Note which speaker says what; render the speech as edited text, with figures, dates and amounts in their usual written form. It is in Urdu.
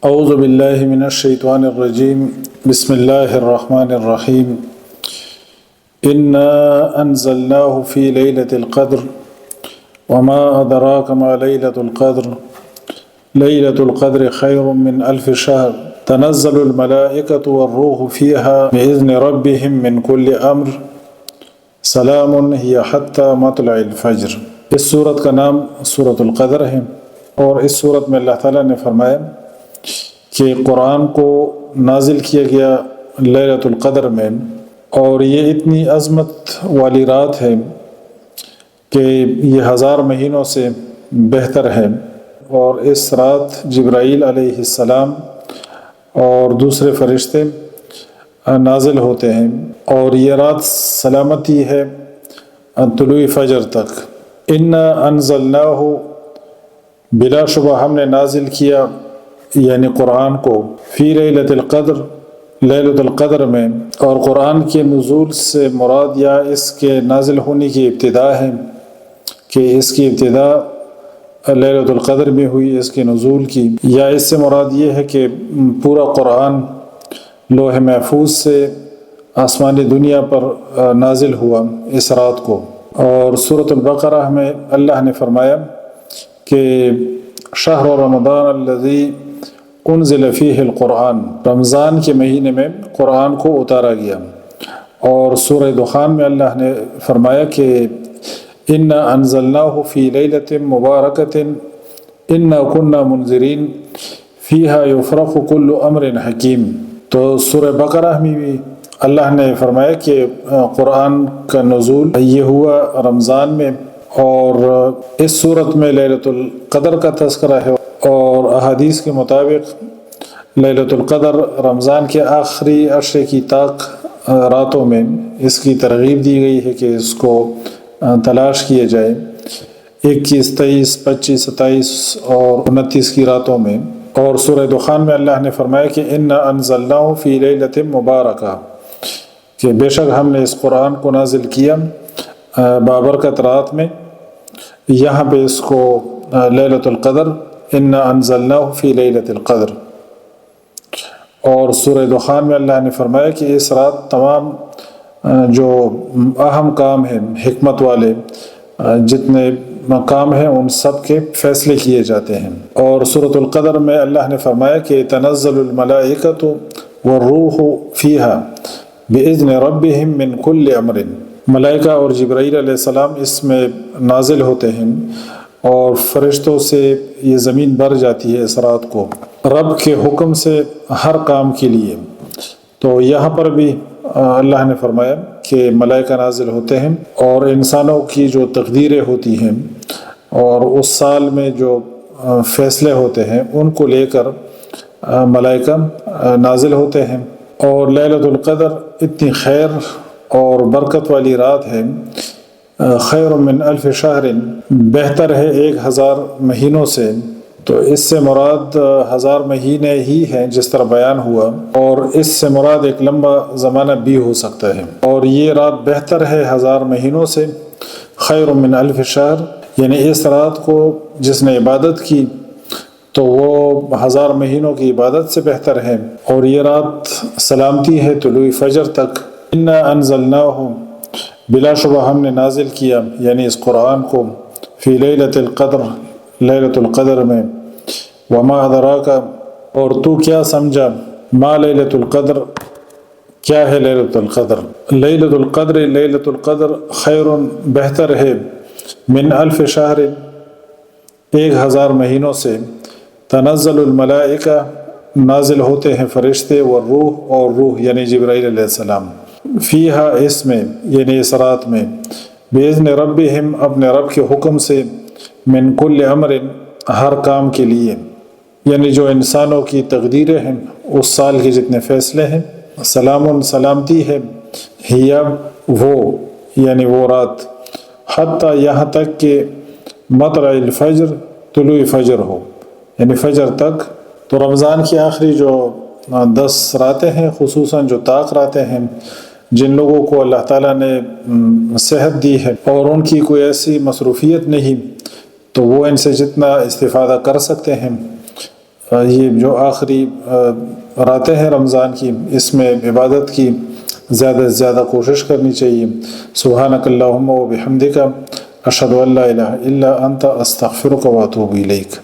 Speaker 1: اعوذ باللہ من الشیطان الرجیم بسم اللہ الرحمن الرحیم انا انزلناه فی لیلۃ القدر وما ادراک ما لیلۃ القدر لیلۃ القدر خیر من الف شہر تنزل الملائکۃ والروح فیہا بإذن ربہم من کل امر سلام ہی حتی مطلع الفجر۔ اس صورت کا نام سورۃ القدر ہے، اور اس صورت میں اللہ تعالیٰ نے فرمایا کہ قرآن کو نازل کیا گیا لیلۃ القدر میں، اور یہ اتنی عظمت والی رات ہے کہ یہ 1000 مہینوں سے بہتر ہے، اور اس رات جبرائیل علیہ السلام اور دوسرے فرشتے نازل ہوتے ہیں، اور یہ رات سلامتی ہے طلوع فجر تک۔ انا انزلناہ، بلا شبہ ہم نے نازل کیا یعنی قرآن کو، فی لیلۃ القدر، لیلۃ القدر میں، اور قرآن کے نزول سے مراد یا اس کے نازل ہونے کی ابتدا ہے کہ اس کی ابتدا لیلۃ القدر میں ہوئی اس کے نزول کی، یا اس سے مراد یہ ہے کہ پورا قرآن لوح محفوظ سے آسمانی دنیا پر نازل ہوا اس رات کو۔ اور سورۃ البقرہ میں اللہ نے فرمایا کہ شہر رمضان الذی انزل فیہ القرآن، رمضان کے مہینے میں قرآن کو اتارا گیا۔ اور سورہ دخان میں اللہ نے فرمایا کہ انا انزلناہ فی لیلۃ مبارکۃ انا کنا منذرین فیہا یفرق کل امر حکیم۔ تو سورہ بقرہ میں بھی اللہ نے فرمایا کہ قرآن کا نزول یہ ہوا رمضان میں، اور اس صورت میں لیلۃ القدر کا تذکرہ ہے، اور احادیث کے مطابق لیلۃ القدر رمضان کے آخری عشرے کی طاق راتوں میں اس کی ترغیب دی گئی ہے کہ اس کو تلاش کیا جائے، 21، 23، 25، 27 اور 29 کی راتوں میں۔ اور سورہ دخان میں اللہ نے فرمایا کہ انا انزلناہ فی لیلۃ مبارکہ، کہ بے شک ہم نے اس قرآن کو نازل کیا بابرکت رات میں، یہاں پہ اس کو لیلۃ القدر، انا انزلناہ فی لیلۃ القدر۔ اور سورہ دخان میں اللہ نے فرمایا کہ اس رات تمام جو اہم کام ہیں، حکمت والے جتنے کام ہیں، ان سب کے فیصلے کیے جاتے ہیں۔ اور سورۃ القدر میں اللہ نے فرمایا کہ تنزل الملائکۃ والروح فیہا بإذن ربہم من کل امر، ملائکہ اور جبرائیل علیہ السلام اس میں نازل ہوتے ہیں، اور فرشتوں سے یہ زمین بھر جاتی ہے اس رات کو رب کے حکم سے ہر کام کے لیے۔ تو یہاں پر بھی اللہ نے فرمایا کہ ملائکہ نازل ہوتے ہیں، اور انسانوں کی جو تقدیریں ہوتی ہیں اور اس سال میں جو فیصلے ہوتے ہیں ان کو لے کر ملائکہ نازل ہوتے ہیں۔ اور لیلۃ القدر اتنی خیر اور برکت والی رات ہے، خیر من الف شہر، بہتر ہے 1000 مہینوں سے۔ تو اس سے مراد 1000 مہینے ہی ہیں جس طرح بیان ہوا، اور اس سے مراد ایک لمبا زمانہ بھی ہو سکتا ہے۔ اور یہ رات بہتر ہے 1000 مہینوں سے، خیر من الف شہر، یعنی اس رات کو جس نے عبادت کی تو وہ 1000 مہینوں کی عبادت سے بہتر ہے۔ اور یہ رات سلامتی ہے طلوع فجر تک۔ انا انزلناہ، بلا شبہ ہم نے نازل کیا یعنی اس قرآن کو، فی لیلۃ القدر، لیلۃ القدر میں، وما ادراک، اور تو کیا سمجھا، ما لیلۃ القدر، کیا ہے لیلۃ القدر۔ لیلۃ القدر، لیلۃ القدر خیر، بہتر ہے، من الف شہر، 1000 مہینوں سے، تنزل الملائکہ، نازل ہوتے ہیں فرشتے، والروح، اور روح یعنی جبرائیل علیہ السلام، فیہا، اس میں یعنی اس رات میں، بإذن ربہم، اپنے رب کے حکم سے، من کل امر، ہر کام کے لیے، یعنی جو انسانوں کی تقدیریں ہیں اس سال کے جتنے فیصلے ہیں، سلام، سلامتی ہے، ہیا، وہ یعنی وہ رات، حتی، یہاں تک کہ مطلع الفجر، طلوع فجر ہو، یعنی فجر تک۔ تو رمضان کی آخری جو 10 راتیں ہیں، خصوصاً جو طاق راتیں ہیں، جن لوگوں کو اللہ تعالیٰ نے صحت دی ہے اور ان کی کوئی ایسی مصروفیت نہیں، تو وہ ان سے جتنا استفادہ کر سکتے ہیں یہ جو آخری راتیں ہیں رمضان کی، اس میں عبادت کی زیادہ سے زیادہ کوشش کرنی چاہیے۔ سبحانک اللہم و بحمدک، اشہد ان لا الہ الا انت، استغفرک و اتوب الیک۔